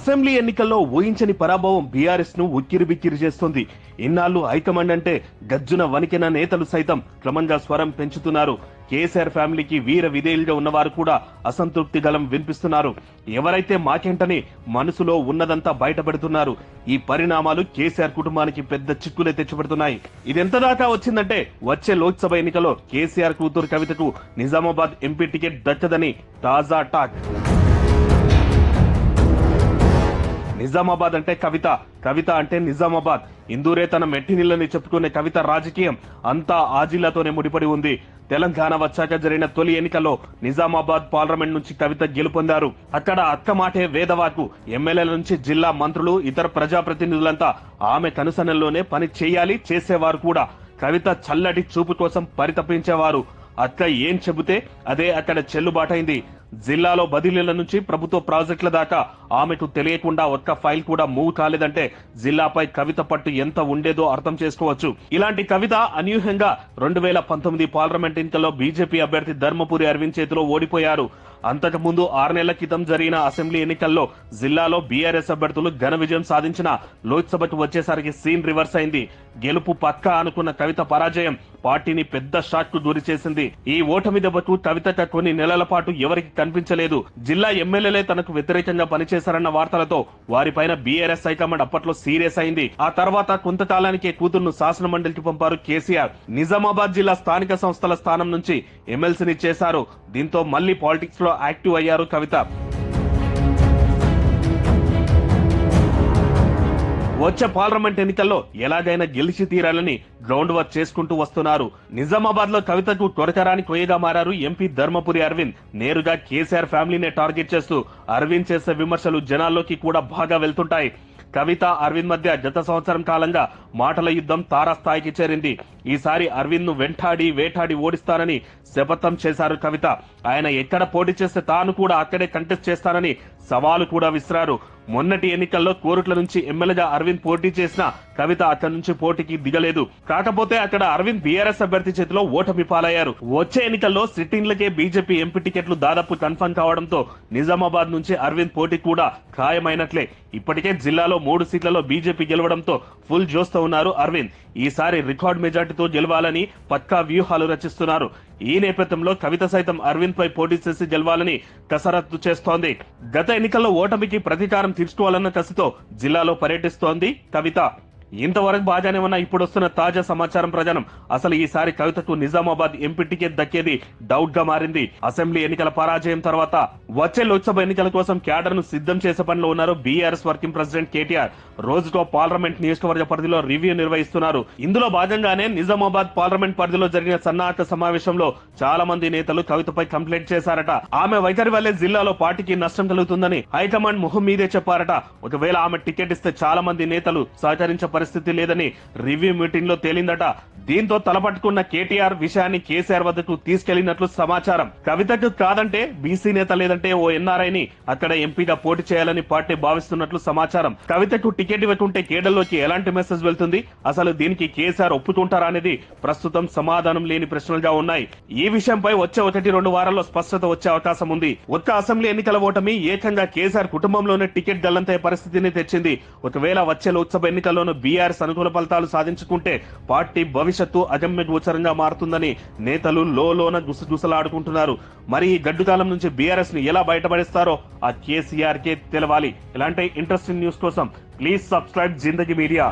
Assembly ఎన్నికల్లో ఊహించని పరాభవం బీఆర్ఎస్ ను ఉక్కిరిబిక్కిరి చేస్తుంది. ఇన్నాళ్లు హైకమాండ్ అంటే గజ్జున వణికిన నేతలు సైతం క్రమంగా స్వరం పెంచుతున్నారు. కేసీఆర్ ఫ్యామిలీకి వీర విధేయులుగా ఉన్నవారు కూడా అసంతృప్తి గలం వినిపిస్తున్నారు. ఎవరైతే మాకేంటని మనసులో ఉన్నదంతా బయటపెడుతున్నారు. ఈ పరిణామాలు కేసీఆర్ కుటుంబానికి పెద్ద చిక్కులే తెచ్చిపెడుతున్నాయి. ఇదెంత దాకా వచ్చిందంటే వచ్చే లోక్సభ ఎన్నికల్లో కేసీఆర్ కూతురు కవితకు నిజామాబాద్ ఎంపీ టికెట్ దక్కదని తాజా టాక్. నిజామాబాద్ అంటే కవిత, కవిత అంటే నిజామాబాద్. ఇందూరే తన మెట్టినిల్లని చెప్పుకునే కవిత రాజకీయం అంతా ఆ జిల్లాతోనే ముడిపడి ఉంది. తెలంగాణ వచ్చాక జరిగిన తొలి ఎన్నికల్లో నిజామాబాద్ పార్లమెంట్ నుంచి కవిత గెలుపొందారు. అక్కడ అక్క మాటే వేదవాకు. ఎమ్మెల్యేల నుంచి జిల్లా మంత్రులు, ఇతర ప్రజాప్రతినిధులంతా ఆమె కనుసనల్లోనే పని చేయాలి, చేసేవారు కూడా. కవిత చల్లటి చూపు కోసం పరితపించేవారు. అక్క ఏం చెబితే అదే అక్కడ చెల్లుబాటైంది. జిల్లాలో బదిలీల నుంచి ప్రభుత్వ ప్రాజెక్టుల దాకా ఆమెకు తెలియకుండా ఒక్క ఫైల్ కూడా మూవ్ కాలేదంటే జిల్లాపై కవిత పట్టు ఎంత ఉండేదో అర్థం చేసుకోవచ్చు. ఇలాంటి కవిత అనూహ్యంగా 2019 పార్లమెంట్ ఎన్నికల్లో బీజేపీ అభ్యర్థి ధర్మపురి అరవింద్ చేతిలో ఓడిపోయారు. అంతకుముందు 6 నెలల క్రితం జరిగిన అసెంబ్లీ ఎన్నికల్లో జిల్లాలో బీఆర్ఎస్ అభ్యర్థులు ఘన విజయం సాధించిన లోక్సభకు వచ్చేసరికి సీన్ రివర్స్ అయింది. గెలుపు పక్కా అనుకున్న కవిత పరాజయం పార్టీని పెద్ద షాక్ కు గురి చేసింది. ఈ ఓటమి దెబ్బకు కవిత కొన్ని నెలల పాటు ఎవరికి కనిపించలేదు. జిల్లా ఎమ్మెల్యేలే తనకు వ్యతిరేకంగా పనిచేశారన్న వార్తలతో వారిపైన బీఆర్ఎస్ హైకమాండ్ అప్పట్లో సీరియస్ అయింది. ఆ తర్వాత కొంతకాలానికే కూతురును శాసన మండలికి పంపారు కేసీఆర్. నిజామాబాద్ జిల్లా స్థానిక సంస్థల స్థానం నుంచి ఎమ్మెల్సీని చేశారు. దీంతో మళ్లీ పాలిటిక్స్ లో యాక్టివ్ అయ్యారు కవిత. వచ్చే పార్లమెంట్ ఎన్నికల్లో ఎలాగైనా గెలిచి తీరాలని గ్రౌండ్ వర్క్ చేసుకుంటూ వస్తున్నారు. నిజామాబాద్ లో కవితకు కొరకరాని కొయ్యగా మారారు ఎంపీ ధర్మపురి అరవింద్. నేరుగా కేసీఆర్ ఫ్యామిలీనే టార్గెట్ చేస్తూ అరవింద్ చేసే విమర్శలు జనాల్లోకి కూడా బాగా వెళ్తుంటాయి. కవిత అరవింద్ మధ్య గత సంవత్సరం కాలంగా మాటల యుద్ధం తారాస్థాయికి చేరింది. ఈసారి అరవింద్ ను వేటాడి ఓడిస్తానని శపథం చేశారు కవిత. ఆయన ఎక్కడ పోటీ చేస్తే తాను కూడా అక్కడే కంటెస్ట్ చేస్తానని సవాలు కూడా విసిరారు. మొన్నటి ఎన్నికల్లో కోరుట్ల నుంచి ఎమ్మెల్యేగా అరవింద్ పోటీ చేసిన కవిత అక్కడి నుంచి పోటీకి దిగలేదు. కాకపోతే అక్కడ అరవింద్ బీఆర్ఎస్ అభ్యర్థి చేతిలో ఓటమి పాలయ్యారు. వచ్చే ఎన్నికల్లో సిట్టింగ్లకే బీజేపీ ఎంపీ టికెట్లు దాదాపు కన్ఫర్మ్ కావడంతో నిజామాబాద్ నుంచి అరవింద్ పోటీ కూడా ఖాయమైనట్లే. ఇప్పటికే జిల్లాలో 3 సీట్లలో బీజేపీ గెలవడంతో ఫుల్ జోస్తో ఉన్నారు అరవింద్. ఈసారి రికార్డ్ మెజార్టీతో గెలవాలని పక్కా వ్యూహాలు రచిస్తున్నారు. ఈ నేపథ్యంలో కవిత సైతం అరవింద్ పై పోటీ చేసి గెలవాలని కసరత్తు చేస్తోంది. గత ఎన్నికల్లో ఓటమికి ప్రతీకారం తీర్చుకోవాలన్న కసితో జిల్లాలో పర్యటిస్తోంది కవిత. ఇంతవరకు బాగానే ఉన్న ఇప్పుడు వస్తున్న తాజా సమాచారం ప్రజానం అసలు ఈసారి కవితకు నిజామాబాద్ ఎంపీ టికెట్ దక్కేది డౌట్ గా మారింది. అసెంబ్లీ ఎన్నికల పరాజయం తర్వాత వచ్చే లోక్సభ ఎన్నికల కోసం క్యాడర్ ను సిద్ధం చేసే పనిలో ఉన్నారు బీఆర్ఎస్ వర్కింగ్ ప్రెసిడెంట్ కేటీఆర్. రోజుకో పార్లమెంట్ నియోజకవర్గ పరిధిలో రివ్యూ నిర్వహిస్తున్నారు. ఇందులో భాగంగానే నిజామాబాద్ పార్లమెంట్ పరిధిలో జరిగిన సన్నాహక సమావేశంలో చాలా మంది నేతలు కవితపై కంప్లైంట్ చేశారట. ఆమె వైఖరి వల్లే జిల్లాలో పార్టీకి నష్టం కలుగుతుందని హైకమాండ్ ముఖం మీదే చెప్పారట. ఒకవేళ ఆమె టికెట్ ఇస్తే చాలా మంది నేతలు సహకరించే పరిస్థితి లేదని రివ్యూ మీటింగ్ లో తేలిందట. దీంతో తలపట్టుకున్న కేటీఆర్ విషయాన్ని కేసీఆర్ వద్దకు తీసుకెళ్లినట్లు సమాచారం. కవితకు కాదంటే బీసీ నేత లేదంటే ఓ ఎన్ఆర్ఐని అక్కడ ఎంపీగా పోటీ చేయాలని పార్టీ భావిస్తున్నట్లు సమాచారం. కవితకు టికెట్ ఇవ్వకుంటే కేడర్లోకి ఎలాంటి మెసేజ్ వెళ్తుంది, అసలు దీనికి కేసీఆర్ ఒప్పుకుంటారా అనేది ప్రస్తుతం సమాధానం లేని ప్రశ్నలుగా ఉన్నాయి. ఈ విషయంపై వచ్చే 1-2 వారాల్లో స్పష్టత వచ్చే అవకాశం ఉంది. ఒక్క అసెంబ్లీ ఎన్నికల ఓటమి ఏకంగా కేసీఆర్ కుటుంబంలోనే టికెట్ గల్లంతయ్యే పరిస్థితిని తెచ్చింది. ఒకవేళ వచ్చే లోక్సభ ఎన్నికల్లోనూ బీఆర్ఎస్ అనుకూల ఫలితాలు సాధించుకుంటే పార్టీ భవిష్యత్తు అగమ్య గోచరంగా మారుతుందని నేతలు లోన గుసగుసలాడుకుంటున్నారు. మరి ఈ గడ్డు కాలం నుంచి బీఆర్ఎస్ ని ఎలా బయటపడిస్తారో ఆ కేసీఆర్ కే తెలవాలి. ఇలాంటి ఇంట్రెస్టింగ్ న్యూస్ కోసం ప్లీజ్ సబ్స్క్రైబ్ జిందగీ మీడియా.